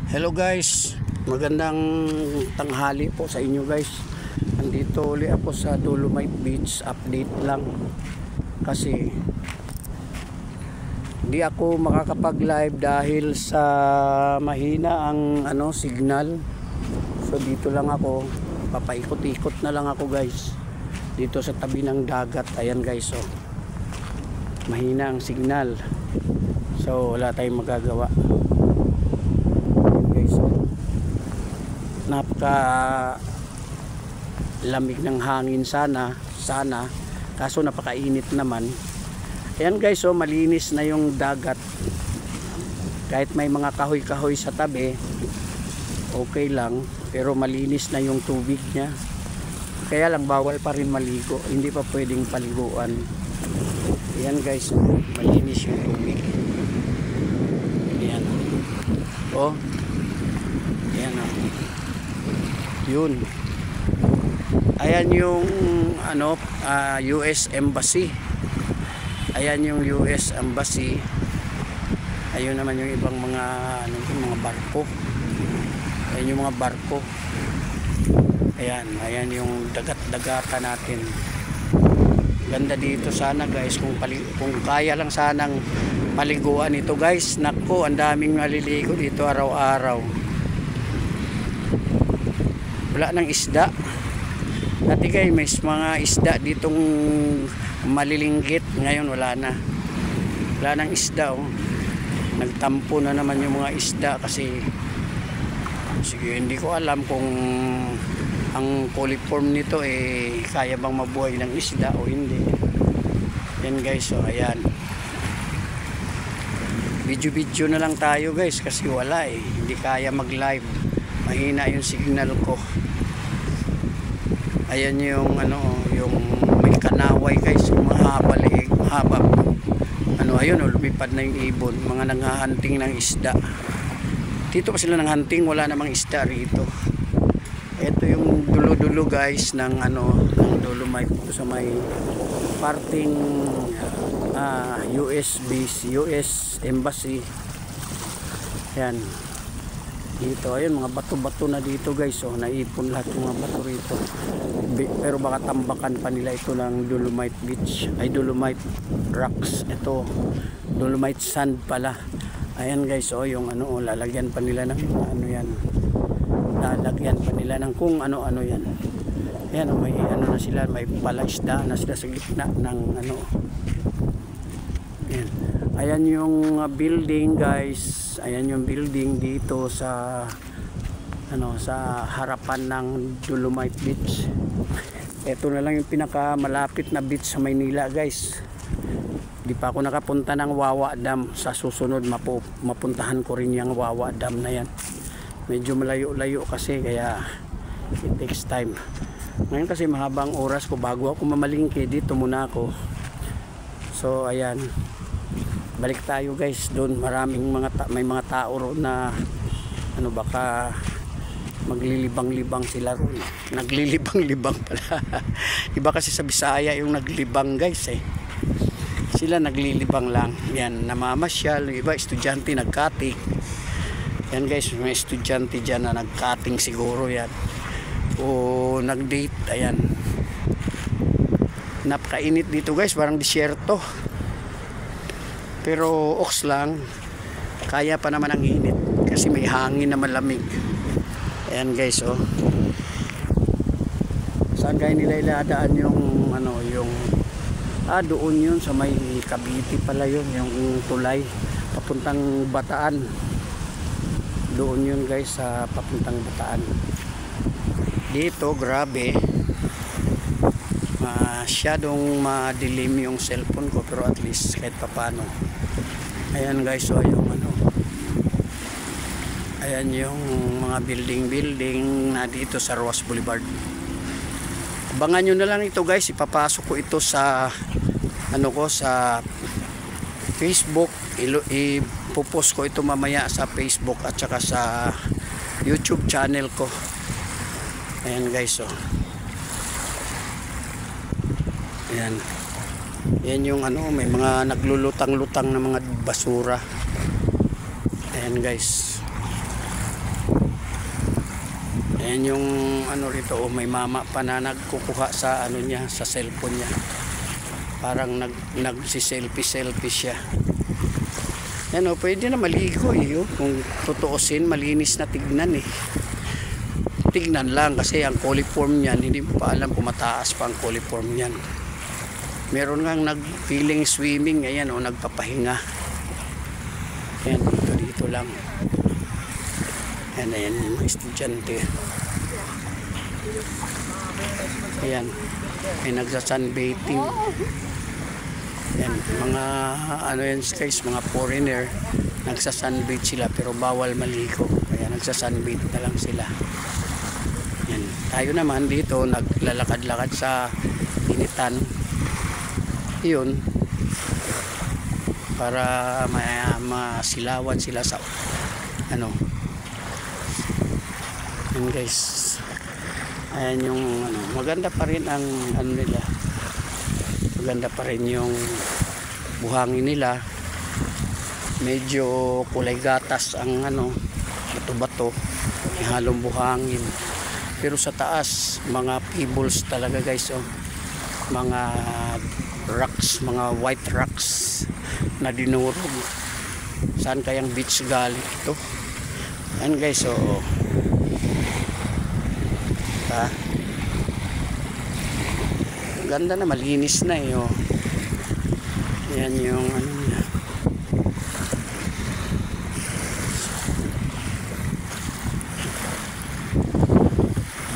Hello guys, magandang tanghali po sa inyo guys. Nandito ulit ako sa Dolomite Beach. Update lang kasi di ako makakapag live dahil sa mahina ang signal. So dito lang ako, papaikot-ikot na lang ako guys dito sa tabi ng dagat. Ayan guys, so mahina ang signal, so wala tayong magagawa. Napaka lamig ng hangin sana kaso napakainit naman. Ayan guys, so malinis na yung dagat, kahit may mga kahoy-kahoy sa tabi okay lang, pero malinis na yung tubig niya. Kaya lang bawal pa rin maligo, hindi pa pwedeng paliguan. Ayan guys, malinis yung tubig. Ayan oh, ayan oh. Yun. Ayan yung US Embassy. Ayan yung US Embassy. Ayun naman yung ibang mga mga barko. Ayan yung mga barko. Ayan yung dagat-dagatan natin. Ganda dito sana guys, kung kaya lang sanang paliguan ito guys. Nako, ang daming maliligo dito araw-araw. Wala nang isda. Dati guys may mga isda ditong malilinggit, ngayon wala na. Wala nang isda oh. Nagtampo na naman yung mga isda kasi sige, hindi ko alam kung ang coliform nito kaya bang mabuhay ng isda o hindi. Yan guys, so ayan. Video na lang tayo guys kasi wala hindi kaya mag live, mahina yung signal ko. Ayan yung yung may kanaway guys, yung mahaba. Ayun lumipad na yung ibon, mga nanghahunting ng isda. Dito pa sila nanghunting, wala namang isda rito. Ito yung dulo-dulo guys ng ng Dolomite sa may parting US base, US Embassy. Ayan. Dito, ayun mga bato-bato na dito guys, so naipon lahat yung mga bato rito. Pero baka tambakan pa nila ito ng Dolomite Beach, ay Dolomite Rocks. Ito Dolomite Sand pala. Ayan guys, so yung lalagyan pa nila ng yan. Lalagyan pa nila ng kung ano yan. Ayan, may na sila, may palaisda na sila sa gitna ng Ayan. Ayan yung building guys. Ayan yung building dito sa sa harapan ng Dolomite Beach. Ito na lang yung pinaka malapit na beach sa Maynila guys. Di pa ako nakapunta ng Wawa Dam. Sa susunod mapuntahan ko rin yung Wawa Dam na yan. Medyo malayo-layo kasi, kaya it takes time. Ngayon kasi mahabang oras ko bago ako mamalingki, dito muna ako. So ayan, balik tayo guys doon. Maraming may mga tao roon na baka maglilibang-libang sila roon. Naglilibang-libang pala. Iba kasi sa Bisaya yung naglibang guys Sila naglilibang lang. Yan, namamasyal. Iba estudyante nagkating. Yan guys, may estudyante dyan na nagkating siguro yan. O nag-date. Ayan. Napakainit dito guys, parang disyerto. Pero ox lang, kaya pa naman ang init kasi may hangin na malamig. Ayan guys, oh. Saan kaya nila iladaan yung yung doon yun sa may Cavite pala yun, yung tulay papuntang Bataan. Doon yun guys, sa papuntang Bataan. Dito grabe, masyadong madilim yung cellphone ko, pero at least kahit papano. Ayan guys, so yung ayan yung mga building na dito sa Roas Boulevard. Abangan nyo na lang ito guys, ipapasok ko ito sa sa Facebook. Ipopost ko ito mamaya sa Facebook at saka sa YouTube channel ko. Ayan guys, so ayan. Yan yung may mga naglulutang-lutang na mga basura. Ayan guys. Ayan yung ano rito, oh, may mama pa na nagkukuha sa ano niya, sa cellphone niya. Parang nagsi-selfie siya. Yan, oh, pwede na maligo eh. Oh. Kung tutuusin, malinis na tignan eh. Tignan lang kasi ang coliform niyan, hindi mo pa alam kung mataas pa ang coliform niyan. Meron ngang nag-feeling swimming, ayan, oh, nagpapahinga. Ayan, dito lang. Ayan yung mga estudyante. Ayan, may nagsa-sunbathing. Ayan, mga ano yan guys, mga foreigner, nagsa-sunbath sila pero bawal maligo. Kaya nagsa-sunbath na lang sila. Ayan, tayo naman dito, naglalakad-lakad sa initan. Yun, para masilawan sila sa ano. Yan guys, ayan yung ano, maganda pa rin ang ano nila, maganda pa rin yung buhangin nila. Medyo kulay gatas ang ano, bato-bato, halong buhangin. Pero sa taas, mga pebbles talaga guys, oh. Mga rocks, mga white rocks na dinurog. Saan kayang beach galing ito? Ayan guys, oh. Ganda na, malinis na eh, oh. Yan yung ano niya.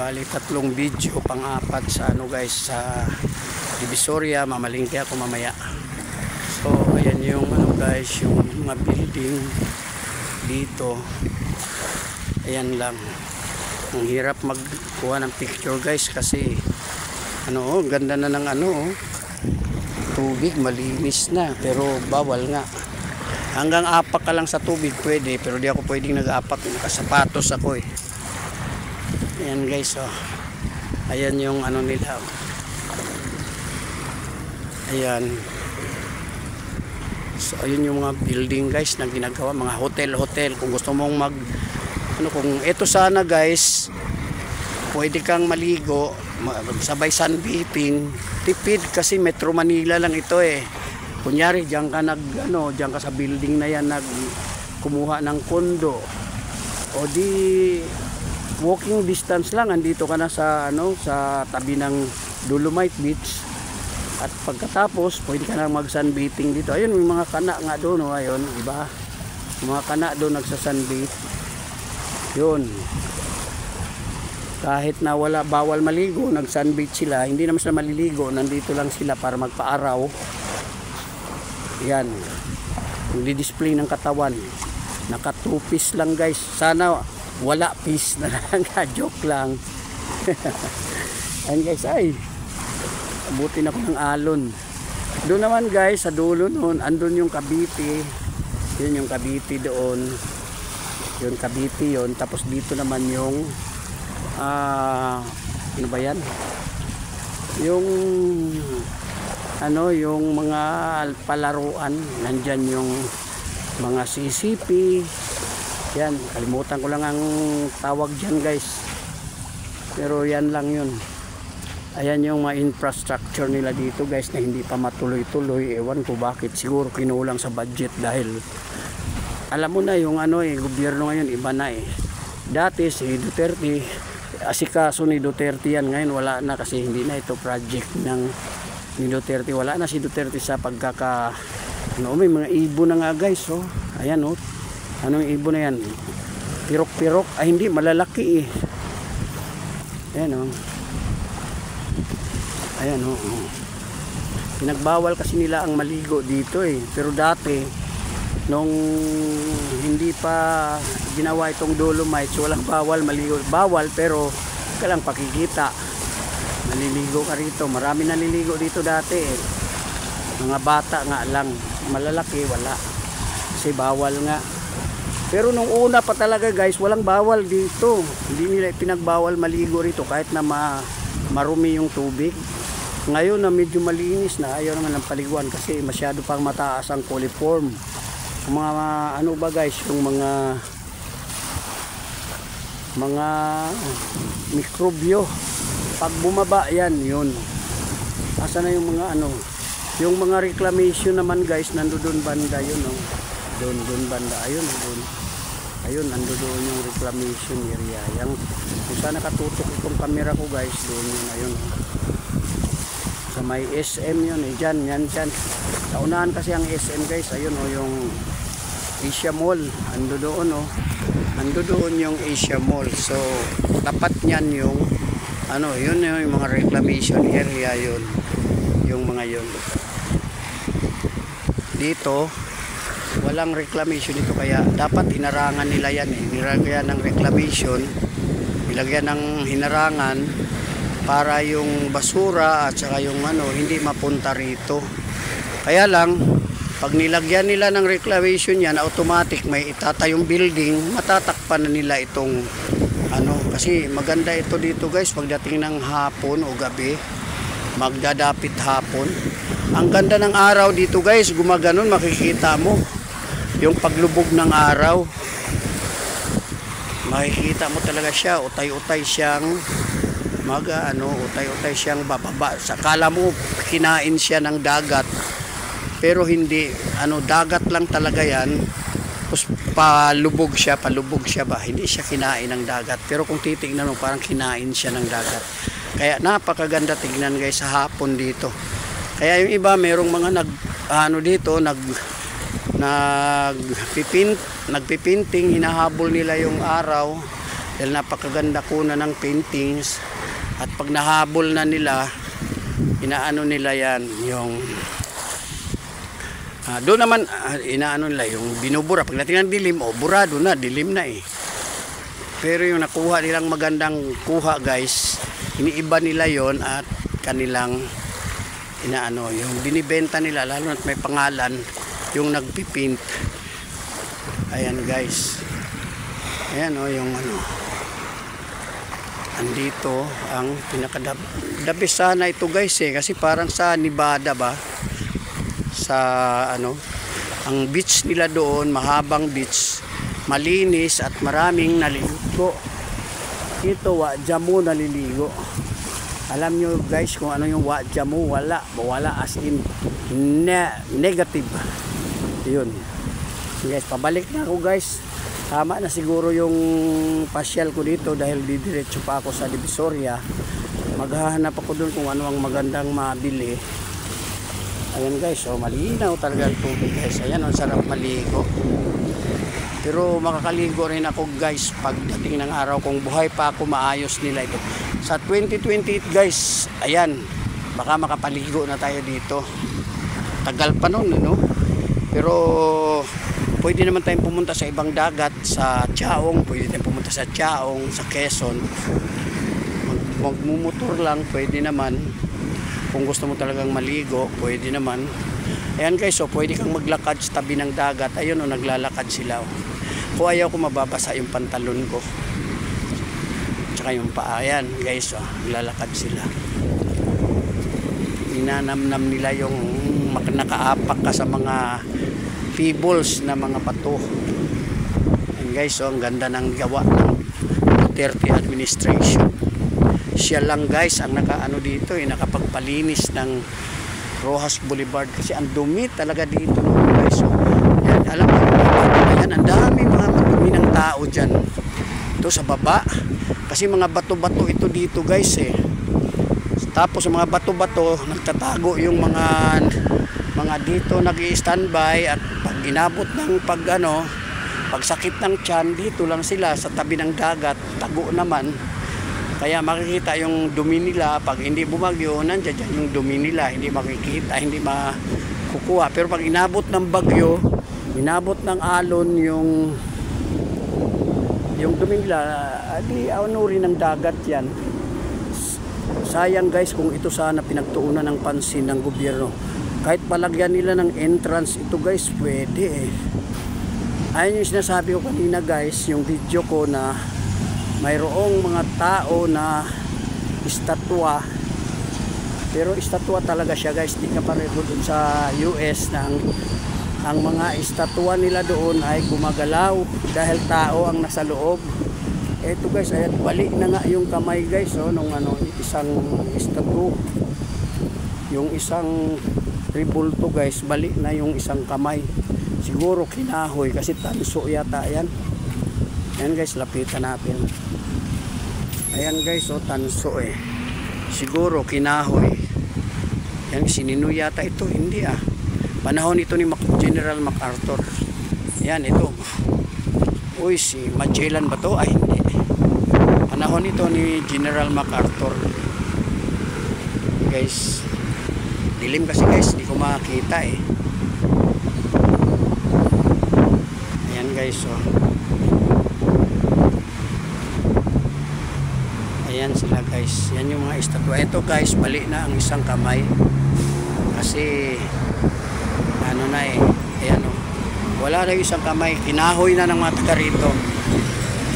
Bali 3 video, pang-4 sa ano guys, sa Divisoria. Mamalingki ako mamaya. So ayan yung ano guys, yung mga building dito. Ayan lang. Ang hirap magkuha ng picture guys kasi ano, oh, ganda na ng ano, oh. Tubig malinis na pero bawal nga. Hanggang apak ka lang sa tubig pwede, pero di ako pwedeng nag-apak, nakasapatos ako eh. Ayan guys, oh. Ayan yung ano nila, oh. Ayan. So ayun yung mga building guys na ginagawa, mga hotel. Kung gusto mong mag ano, kung ito sana guys, pwede kang maligo, sabay sunbathing, tipid kasi Metro Manila lang ito eh. Kunyari diyan ka diyan ka sa building na yan kumuha ng kondo, o di walking distance lang, andito ka na sa ano, sa tabi ng Dolomite Beach. At pagkatapos pwede ka na mag sunbathing dito. Ayun, may mga kana nga doon, oh, ayun, diba? Mga kana doon nagsa-sunbath. Yun, kahit na bawal maligo, nag-sunbath sila, hindi naman sila maliligo, nandito lang sila para magpa-araw. Yan, nagdi-display ng katawan, naka 2 piece lang guys, sana wala piece na lang. Joke lang. Ayan guys, ay abutin ako ng alon. Doon naman guys, sa dulo noon, andun yung Cavite. Yun yung Cavite doon, yung Cavite yun. Tapos dito naman yung ano ba yan, yung ano, yung mga palaruan. Nandyan yung mga CCP. Yan, kalimutan ko lang ang tawag dyan guys, pero yan lang yun. Ayan yung mga infrastructure nila dito guys na hindi pa matuloy-tuloy. Ewan ko bakit, siguro kinulang sa budget dahil alam mo na yung ano eh, gobyerno ngayon iba na eh. Dati si Duterte, asikaso ni Duterte yan, ngayon wala na kasi hindi na ito project ni Duterte. Wala na si Duterte sa pagkaka ano, may mga ibon na nga guys, oh. Ayan, oh. Anong ibon na yan? Pirok-pirok, ay hindi, malalaki eh. Ayan, oh. Ayan, oh. Pinagbawal kasi nila ang maligo dito eh. Pero dati nung hindi pa ginawa itong Dolomites, walang bawal maligo. Bawal pero kailang pakikita, maliligo ka rito. Marami naliligo dito dati eh. Mga bata nga lang, malalaki wala kasi bawal nga. Pero nung una pa talaga guys, walang bawal dito. Hindi nila pinagbawal maligo rito kahit na marumi yung tubig. Ngayon na medyo malinis na, ayaw naman ng paliguan kasi masyado pang mataas ang coliform. Mga ano ba guys, yung mga mga mikrobyo. Pag bumaba yan, yun. Asa na yung mga ano, yung mga reclamation naman guys, nandoon banda yun, no? Doon banda, ayun, doon. Ayun, nandoon yung reclamation area. Yang kung saan nakatutok itong camera ko guys, doon yun, ayun. Sa may SM yun, dyan, yan, dyan. Sa unahan kasi ang SM guys, ayun, yung Asia Mall, ando doon, ando doon yung Asia Mall. So tapat niyan yung yun yung mga reclamation area, yun yung mga yun. Dito walang reclamation dito, kaya dapat hinarangan nila yan, nilagyan ng reclamation, nilagyan ng hinarangan para yung basura at saka yung hindi mapunta rito. Kaya lang pag nilagyan nila ng reclamation yan, automatic may itatayong building, matatakpan na nila itong kasi maganda ito dito guys pagdating ng hapon o gabi, magdadapit hapon. Ang ganda ng araw dito guys, gumaganon, makikita mo yung paglubog ng araw, makikita mo talaga siya, utay-utay siyang utay-utay siyang bababa. Sakala mo kinain siya ng dagat, pero hindi, dagat lang talaga yan. Tapos palubog siya ba, hindi siya kinain ng dagat, pero kung titingnan mo parang kinain siya ng dagat. Kaya napakaganda tignan guys sa hapon dito. Kaya yung iba merong mga nagpipinting, hinahabol nila yung araw dahil napakaganda kuna ng paintings. At pag nahabol na nila, nila yan yung doon naman nila yung binubura. Pagdating ng dilim, burado na, dilim na Pero yung nakuha nilang magandang kuha guys, iniiba nila yon at kanilang yung binibenta nila, lalo na may pangalan yung nagpipint. Ayan guys, ayan yung andito ang pinakadabi sana ito guys kasi parang sa Nevada ba, sa ang beach nila doon, mahabang beach, malinis at maraming naliligo. Ito Wa'jamu naliligo. Alam nyo guys kung ano yung Wa'jamu? Wala as in negative. Yun guys, pabalik na ako guys. Tama na siguro yung pasyal ko dito dahil didiretso pa ako sa Divisoria. Maghahanap ako doon kung ano ang magandang mabili. Ayan guys, malinaw talaga ang tubig guys. Ayan, ang sarap maligo. Pero makakaligo rin ako guys pagdating ng araw kung buhay pa ako, maayos nila ito. Sa 2028 guys, ayan, baka makapaligo na tayo dito. Tagal pa nun, Pero pwede naman tayong pumunta sa ibang dagat, sa Chaong, pwede tayong pumunta sa Chaong, sa Quezon. Magmumotor lang, pwede naman. Kung gusto mo talagang maligo, pwede naman. Ayan guys, pwede kang maglakad sa tabi ng dagat. Ayun, naglalakad sila. Kung ayaw ko, mababasa yung pantalon ko. Tsaka yung paa. Ayan guys, naglalakad sila. Ninanamnam nila yung nakaapak ka sa mga pebbles na mga bato. Ayan guys, ang ganda ng gawa ng Duterte administration. Siya lang guys ang dito, nakapagpalinis ng Rojas Boulevard kasi ang dumi talaga dito guys. Yan, alam mo, yan, ang dami mga madumi ng tao dyan. Ito sa baba kasi mga bato-bato ito dito guys Tapos sa mga bato-bato nagtatago yung mga dito nag-i-standby, at pag inabot ng pagsakit ng tiyan, dito lang sila sa tabi ng dagat, tago naman. Kaya makikita yung dumi nila. Pag hindi bumagyo, nandiyan yung dumi nila, hindi makikita, hindi makukuha. Pero pag inabot ng bagyo, inabot ng alon yung dumi nila, di rin ng dagat yan. Sayang guys kung ito sana pinagtuunan ng pansin ng gobyerno. Kahit palagyan nila ng entrance ito guys, pwede Ayun yung sinasabi ko kanina guys, yung video ko na mayroong mga tao na estatwa, pero estatwa talaga siya guys, di ka pareho dun sa US na ang mga estatwa nila doon ay gumagalaw dahil tao ang nasa loob. Eto guys, ayan, bali na nga yung kamay guys, oh, nung ano, isang statue. Yung isang tribulto guys, bali na yung isang kamay. Siguro kinahoy kasi tanso yata yan. Ayan guys, lapitan natin. Ayan guys, oh, tanso eh. Siguro kinahoy. Yan, sinino yata ito, hindi ah. Panahon ito ni General MacArthur. Yan, ito. Uy, si Magellan ba to? Ay, hindi. Panahon ito ni General MacArthur. Guys, dilim kasi guys, hindi ko makakita eh. Ayan guys, oh. Ayan sila guys. Yan yung mga estatwa. Ito guys, bali na ang isang kamay. Kasi ano na eh. Ayan oh. Wala na yung isang kamay. Kinahoy na ng mga taga rito.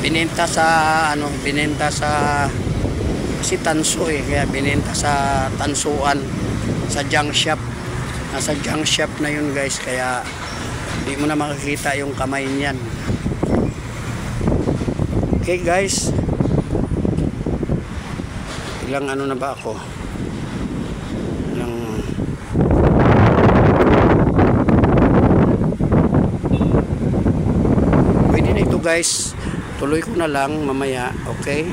Binenta sa ano, binenta sa si tanso eh. Kaya binenta sa tansuan, sa junk shop. Nasa junk shop na yun guys. Kaya hindi mo na makikita yung kamay niyan. Okay guys. Ilang ano na ba ako? Ilang pwede na ito guys. Tuloy ko na lang mamaya, okay?